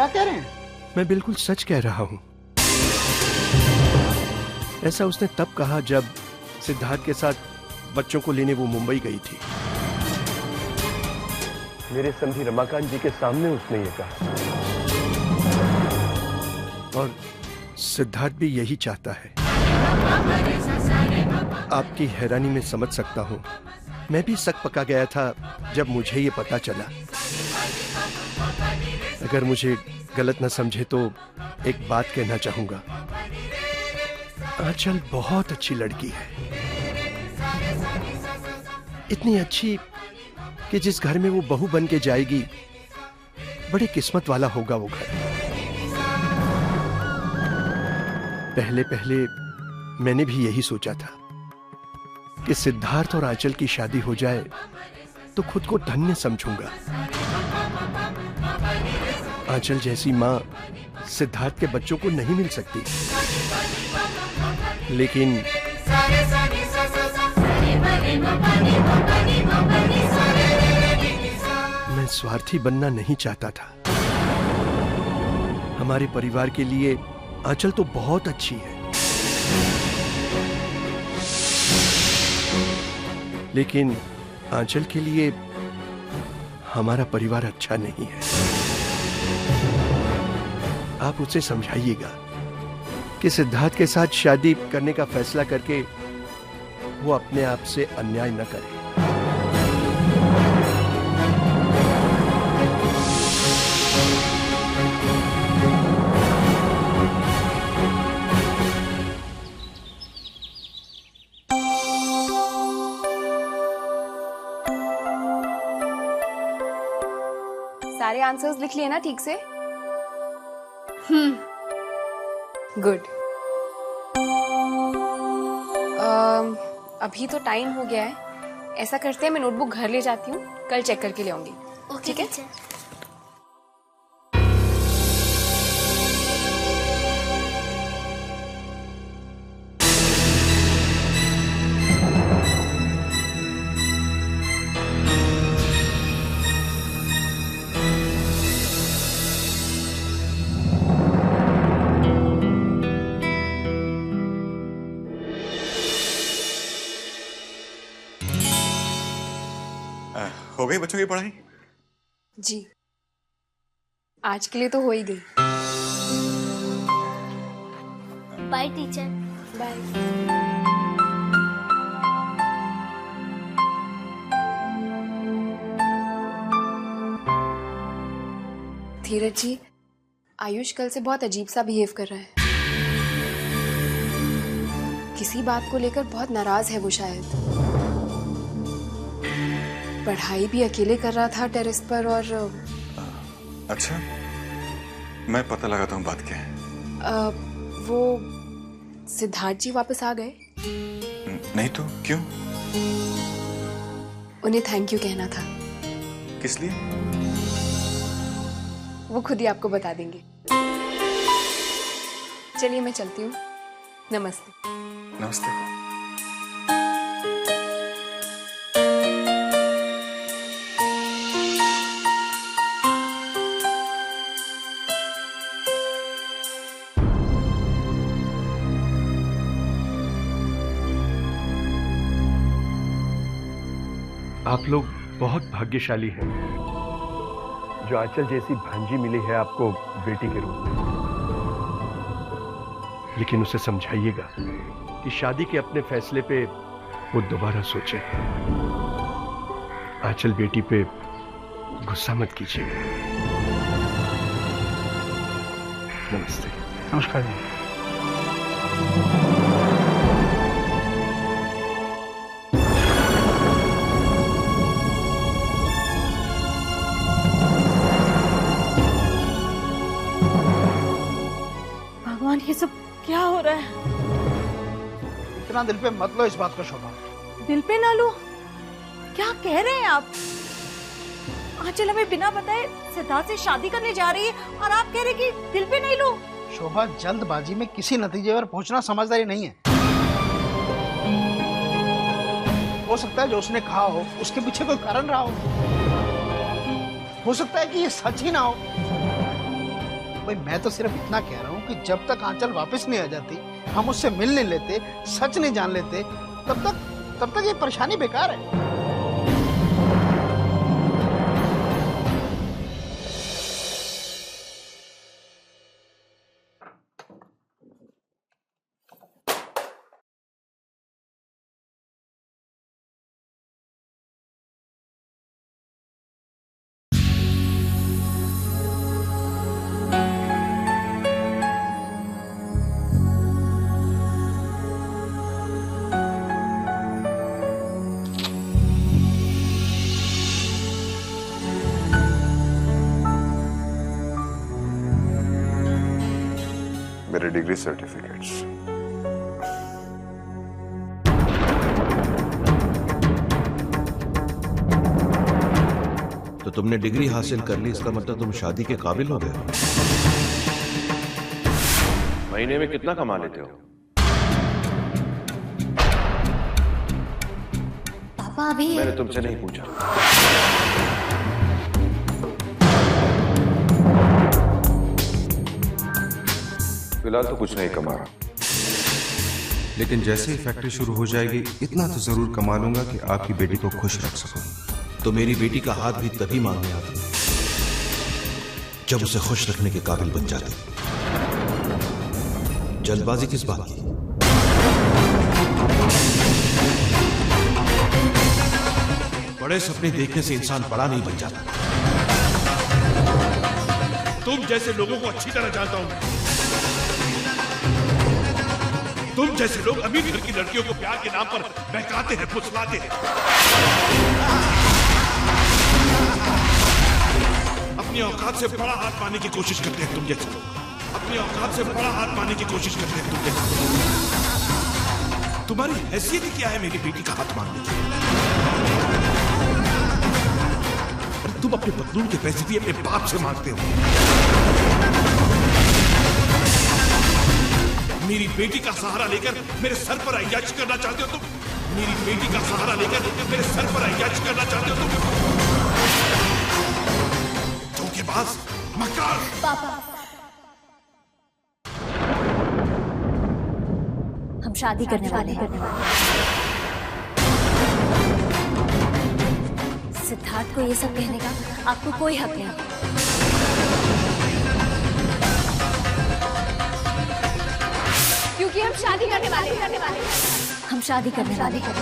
क्या कह रहे हैं? मैं बिल्कुल सच कह रहा हूं। ऐसा उसने तब कहा जब सिद्धार्थ के साथ बच्चों को लेने वो मुंबई गई थी। मेरे समधी रमाकांत जी के सामने उसने ये कहा, और सिद्धार्थ भी यही चाहता है। आपकी हैरानी में समझ सकता हूं, मैं भी शक पका गया था जब मुझे ये पता चला। अगर मुझे गलत न समझे तो एक बात कहना चाहूंगा। आंचल बहुत अच्छी लड़की है, इतनी अच्छी कि जिस घर में वो बहू बन के जाएगी, बड़ी किस्मत वाला होगा वो घर। पहले पहले मैंने भी यही सोचा था कि सिद्धार्थ और आंचल की शादी हो जाए तो खुद को धन्य समझूंगा। आंचल जैसी मां सिद्धार्थ के बच्चों को नहीं मिल सकती। लेकिन मैं स्वार्थी बनना नहीं चाहता था। हमारे परिवार के लिए आंचल तो बहुत अच्छी है, लेकिन आंचल के लिए हमारा परिवार अच्छा नहीं है। आप उसे समझाइएगा कि सिद्धार्थ के साथ शादी करने का फैसला करके वो अपने आप से अन्याय न करे। सारे आंसर्स लिख लिए ना ठीक से? गुड। अभी तो टाइम हो गया है, ऐसा करते हैं मैं नोटबुक घर ले जाती हूँ, कल चेक करके ले आऊंगी। ठीक है? हो गई बच्चों की पढ़ाई? जी, आज के लिए तो हो ही गई। Bye teacher. Bye. Dheeraj ji, Ayush कल से बहुत अजीब सा बिहेव कर रहा है। किसी बात को लेकर बहुत नाराज है वो शायद। पढ़ाई भी अकेले कर रहा था टेरेस पर। और अच्छा, मैं पता लगाता हूँ बात क्या है। वो सिद्धार्थ जी वापस आ गए? नहीं तो क्यों? उन्हें थैंक यू कहना था। किस लिए? वो खुद ही आपको बता देंगे। चलिए मैं चलती हूँ। नमस्ते। नमस्ते। आप लोग बहुत भाग्यशाली हैं जो आंचल जैसी भांजी मिली है आपको बेटी के रूप में। लेकिन उसे समझाइएगा कि शादी के अपने फैसले पे वो दोबारा सोचे। आंचल बेटी पे गुस्सा मत कीजिएगा। नमस्ते। नमस्कार जी। भगवान, ये सब क्या हो रहा है? इतना दिल पे मत लो इस बात को शोभा। दिल पे ना लो? क्या कह रहे हैं आप? आंचल हमें बिना बताए सिद्धार्थ से शादी करने जा रही है और आप कह रहे कि दिल पे नहीं लो? शोभा, जल्दबाजी में किसी नतीजे पर पहुंचना समझदारी नहीं है। हो सकता है जो उसने कहा हो उसके पीछे कोई कारण रहा हो सकता है कि ये सच ही ना हो। भाई मैं तो सिर्फ इतना कह रहा हूँ कि जब तक आंचल वापस नहीं आ जाती, हम उससे मिल नहीं लेते, सच नहीं जान लेते, तब तक ये परेशानी बेकार है। मेरे डिग्री सर्टिफिकेट्स। तो तुमने डिग्री हासिल कर ली, इसका मतलब तुम शादी के काबिल हो गए। महीने में कितना कमा लेते हो? पापा अभी मैंने तुमसे नहीं पूछा। फिलहाल तो कुछ नहीं कमा रहा, लेकिन जैसे ही फैक्ट्री शुरू हो जाएगी इतना तो जरूर कमा लूंगा कि आपकी बेटी को खुश रख सकूं। तो मेरी बेटी का हाथ भी तभी मांगने आती जब उसे खुश रखने के काबिल बन जाती। जल्दबाजी किस बात की? बड़े सपने देखने से इंसान बड़ा नहीं बन जाता। तुम जैसे लोगों को अच्छी तरह जानता हूं। तुम जैसे लोग अमीर घर की लड़कियों को प्यार के नाम पर बहकाते हैं, फुसलाते हैं। अपनी औकात से बड़ा हाथ पाने की कोशिश करते हैं तुम जैसे लोग। अपनी औकात से बड़ा हाथ पाने की कोशिश करते हैं तुम जैसे लोग। तुम्हारी हैसियत क्या है मेरी बेटी का हाथ मांगने की? और तुम अपने बदलून के पैसे भी अपने बाप से मांगते हो। मेरी बेटी का सहारा लेकर मेरे सर पर अयाच करना चाहते हो तुम? मेरी बेटी का सहारा लेकर मेरे सर पर अयाच करना चाहते हो तुम? धोखेबाज, मक्कार। पापा हम शादी करने वाले हैं। सिद्धार्थ को ये सब कहने का आपको कोई हक नहीं। क्योंकि हम शादी करने वाले हैं। हम शादी करने वाले हैं।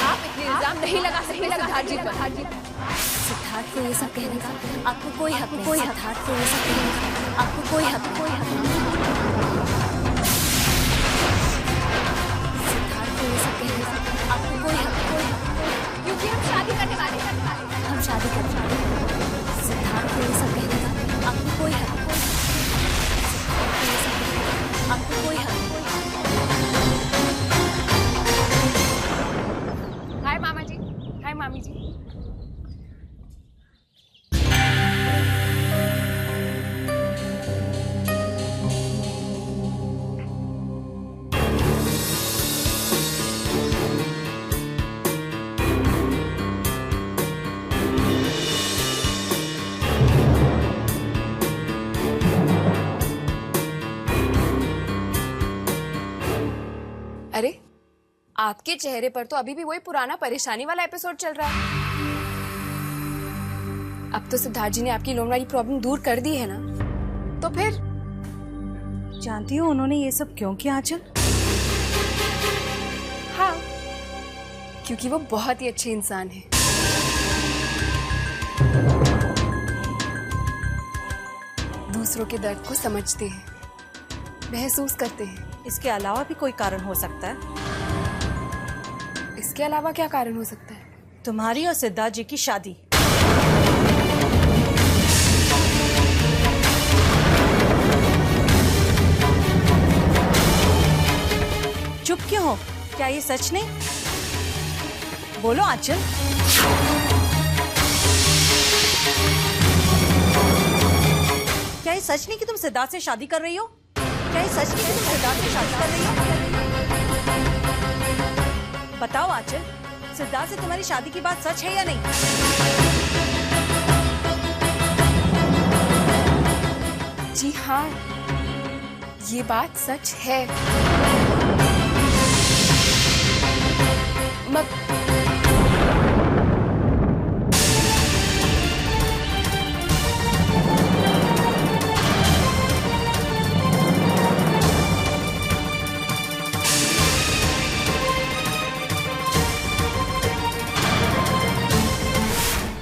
आप इतने इल्जाम नहीं लगा सकते सिद्धार्थ जी पर। सिद्धार्थ को ये सब कहने का आपको कोई हक नहीं। सिद्धार्थ को ये सब कहने का आपको कोई हक नहीं। सिद्धार्थ को ये सब कहने का आपको कोई हक नहीं। क्योंकि हम शादी करने वाले हैं। हम शादी करने वाले हैं। सिद्धार्थ को ये सब कहने का आपको कोई हक नहीं। सिद्धार्थ को ये सब कहने का आपको कोई हक नहीं। हाय मामा जी, हाय मामी जी। अरे आपके चेहरे पर तो अभी भी वही पुराना परेशानी वाला एपिसोड चल रहा है। अब तो सिद्धार्थ जी ने आपकी लोन वाली प्रॉब्लम दूर कर दी है ना, तो फिर जानती हो उन्होंने ये सब क्यों किया आंचल? हाँ, क्योंकि वो बहुत ही अच्छे इंसान हैं। दूसरों के दर्द को समझते हैं, महसूस करते हैं। इसके अलावा भी कोई कारण हो सकता है? इसके अलावा क्या कारण हो सकता है? तुम्हारी और सिद्धार्थ जी की शादी। चुप क्यों हो? क्या ये सच नहीं? बोलो आंचल। क्या ये सच नहीं कि तुम सिद्धार्थ से शादी कर रही हो? क्या ये सच नहीं कि तुम सिद्धार्थ से शादी कर रही हो? बताओ आंचल, सिद्धार्थ से तुम्हारी शादी की बात सच है या नहीं? जी हाँ, ये बात सच है।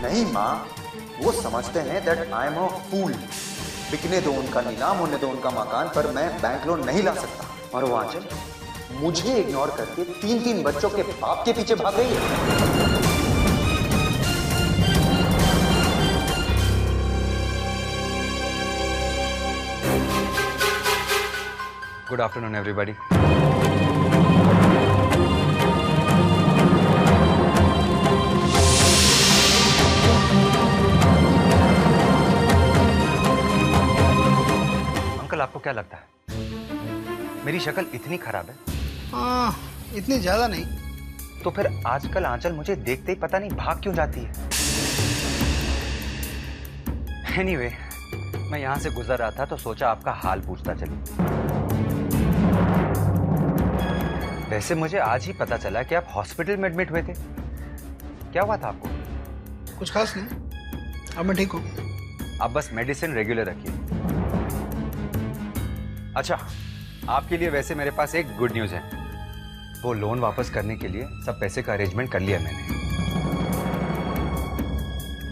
नहीं माँ, वो समझते हैं दैट आई एम अ फूल। बिकने दो उनका नीलाम, होने दो उनका मकान, पर मैं बैंक लोन नहीं ला सकता। और वो आंचल मुझे इग्नोर करके 3-3 बच्चों के बाप के पीछे भाग गई है। Good afternoon everybody. अंकल, आपको क्या लगता है मेरी शक्ल इतनी खराब है? हाँ, इतनी ज्यादा नहीं। तो फिर आजकल आंचल मुझे देखते ही पता नहीं भाग क्यों जाती है। एनीवे, मैं यहां से गुजर रहा था तो सोचा आपका हाल पूछता चलूं। वैसे मुझे आज ही पता चला कि आप हॉस्पिटल में एडमिट हुए थे। क्या हुआ था आपको? कुछ खास नहीं, अब मैं ठीक हूँ। आप बस मेडिसिन रेगुलर रखिए। अच्छा, आपके लिए वैसे मेरे पास एक गुड न्यूज है। वो लोन वापस करने के लिए सब पैसे का अरेंजमेंट कर लिया मैंने।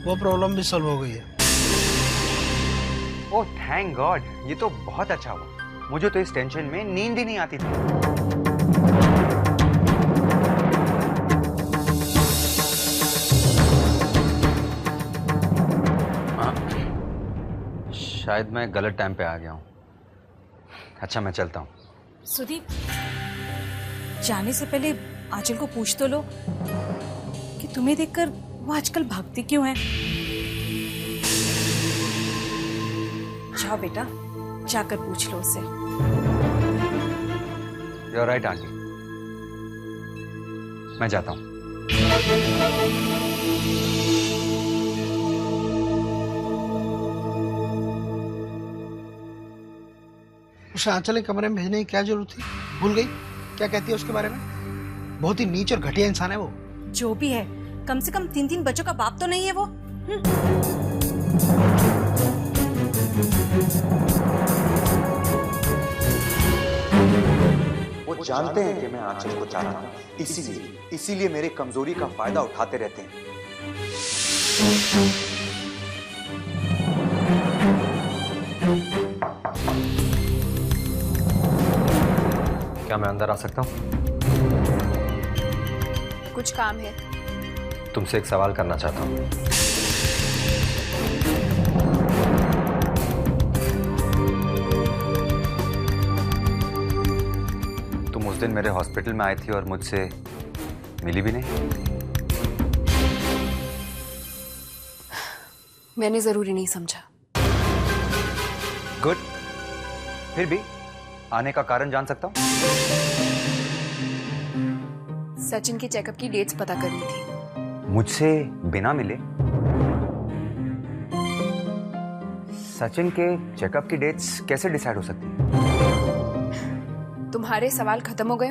वो प्रॉब्लम भी सॉल्व हो गई है। ओह थैंक गॉड, ये तो बहुत अच्छा हुआ। मुझे तो इस टेंशन में नींद ही नहीं आती थी। शायद मैं गलत टाइम पे आ गया हूँ। अच्छा, मैं चलता हूँ। सुदीप, जाने से पहले आंचल को पूछ तो लो कि तुम्हें देखकर वो आजकल भागती क्यों है। जाओ बेटा, जाकर पूछ लो उससे। You're right, aunty. मैं जाता हूँ। उसे आंचल के कमरे में भेजने की क्या जरूरत थी? भूल गई? क्या कहती है उसके बारे में? बहुत ही नीच और घटिया इंसान है वो। जो भी है, कम से कम 3-3 बच्चों का बाप तो नहीं है वो। वो जानते हैं कि मैं आंचल को चाहता हूँ, इसीलिए मेरे कमजोरी का फायदा उठाते रहते हैं। क्या मैं अंदर आ सकता हूँ? कुछ काम है। तुमसे एक सवाल करना चाहता हूँ। तुम उस दिन मेरे हॉस्पिटल में आई थी और मुझसे मिली भी नहीं। मैंने जरूरी नहीं समझा। गुड, फिर भी आने का कारण जान सकता हूँ? सचिन की चेकअप की डेट्स पता करनी थी। मुझसे बिना मिले? सचिन के चेकअप की डेट्स कैसे डिसाइड हो सकती है? तुम्हारे सवाल खत्म हो गए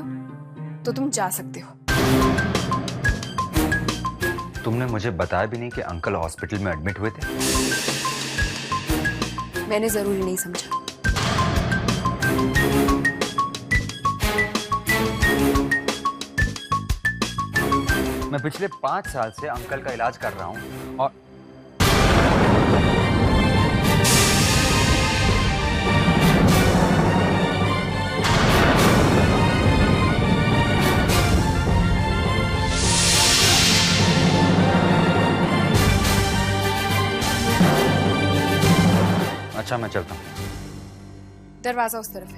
तो तुम जा सकते हो। तुमने मुझे बताया भी नहीं कि अंकल हॉस्पिटल में एडमिट हुए थे। मैंने जरूरी नहीं समझा। मैं पिछले 5 साल से अंकल का इलाज कर रहा हूं और अच्छा, मैं चलता हूं। दरवाजा उस तरफ है।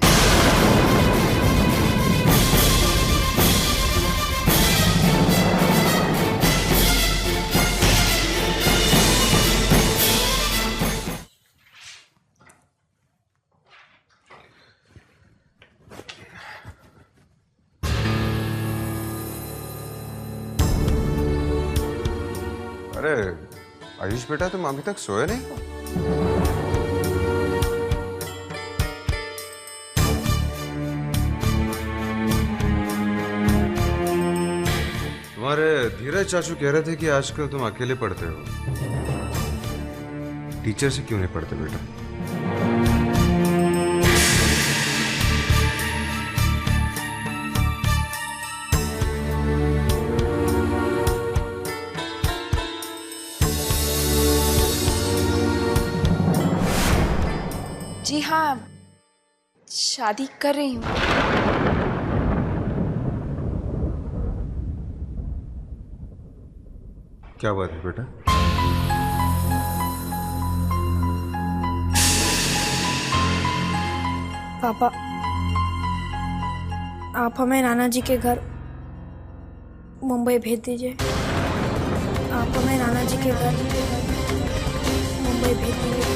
अरे आयुष बेटा, तुम अभी तक सोए नहीं हो? तुम्हारे धीरज चाचू कह रहे थे कि आजकल तुम अकेले पढ़ते हो। टीचर से क्यों नहीं पढ़ते बेटा? जी हाँ, शादी कर रही हूँ। क्या बात है बेटा? पापा, आप हमें नाना जी के घर मुंबई भेज दीजिए। आप हमें नाना जी के घर मुंबई भेज दीजिए।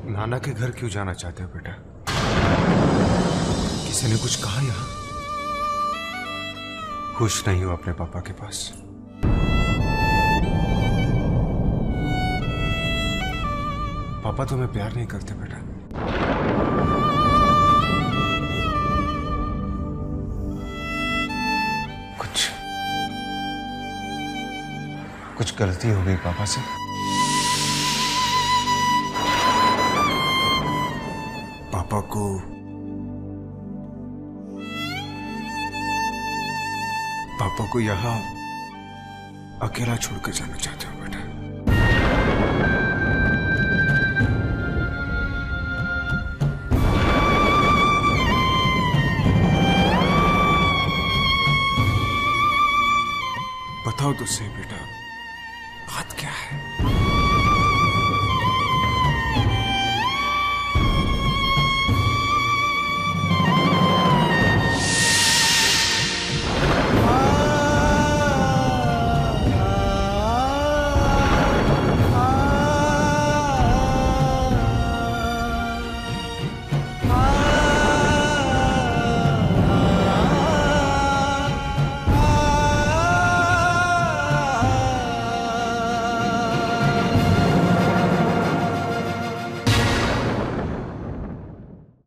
नाना के घर क्यों जाना चाहते हो बेटा? किसी ने कुछ कहा यहाँ? खुश नहीं हो अपने पापा के पास? पापा तुम्हें प्यार नहीं करते बेटा। कुछ गलती हो गई पापा से? पापा को यहाँ अकेला छोड़कर जाना चाहते हो बेटा? बताओ तो सही